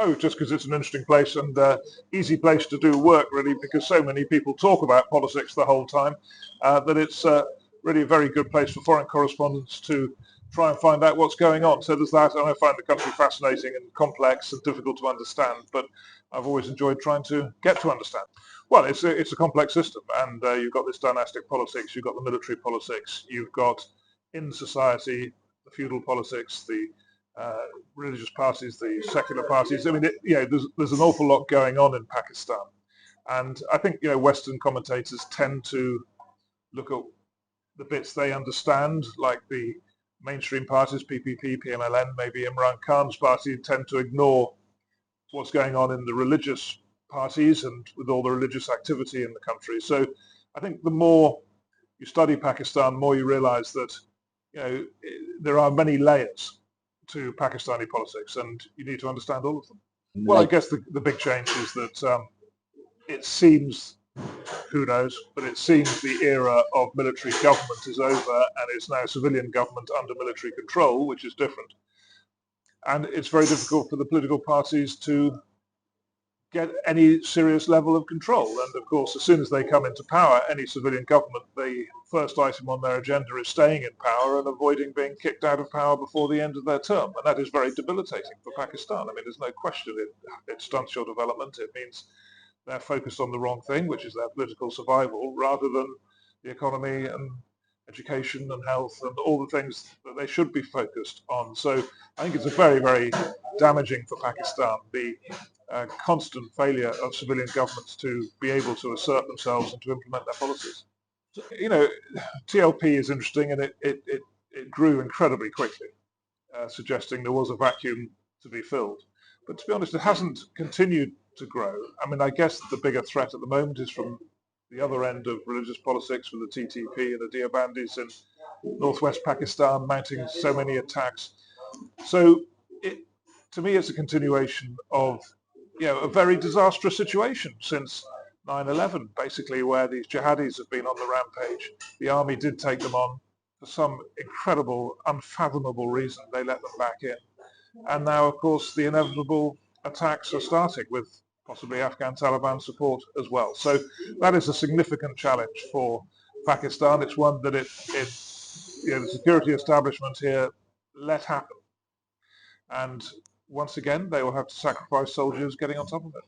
Oh, just because it's an interesting place and easy place to do work, really, because so many people talk about politics the whole time, that it's really a very good place for foreign correspondents to try and find out what's going on. So there's that, and I find the country fascinating and complex and difficult to understand, but I've always enjoyed trying to get to understand. Well, it's a complex system, and you've got this dynastic politics, you've got the military politics, you've got in society the feudal politics, the religious parties, the secular parties. I mean, there's an awful lot going on in Pakistan, and I think Western commentators tend to look at the bits they understand, like the mainstream parties, PPP, Pmln, maybe Imran Khan's party, tend to ignore what's going on in the religious parties and with all the religious activity in the country. So I think the more you study Pakistan, the more you realize that there are many layers to Pakistani politics, and you need to understand all of them. Well, I guess the big change is that it seems, who knows, but it seems the era of military government is over, and it's now civilian government under military control, which is different. And it's very difficult for the political parties to get any serious level of control. And of course, as soon as they come into power, any civilian government, the first item on their agenda is staying in power and avoiding being kicked out of power before the end of their term. And that is very debilitating for Pakistan. I mean, there's no question it stunts your development. It means they're focused on the wrong thing, which is their political survival, rather than the economy and education and health and all the things that they should be focused on. So I think it's a very, very damaging for Pakistan, the constant failure of civilian governments to be able to assert themselves and to implement their policies. So, TLP is interesting, and it grew incredibly quickly, suggesting there was a vacuum to be filled. But to be honest, it hasn't continued to grow. I mean, I guess the bigger threat at the moment is from the other end of religious politics with the TTP and the Deobandis in northwest Pakistan mounting so many attacks. So to me, it's a continuation of a very disastrous situation since 9/11, basically, where these jihadis have been on the rampage. The army did take them on for some incredible, unfathomable reason. They let them back in. And now, of course, the inevitable attacks are starting with possibly Afghan Taliban support as well. So that is a significant challenge for Pakistan. It's one that the security establishment here let happen. And once again, they will have to sacrifice soldiers getting on top of it.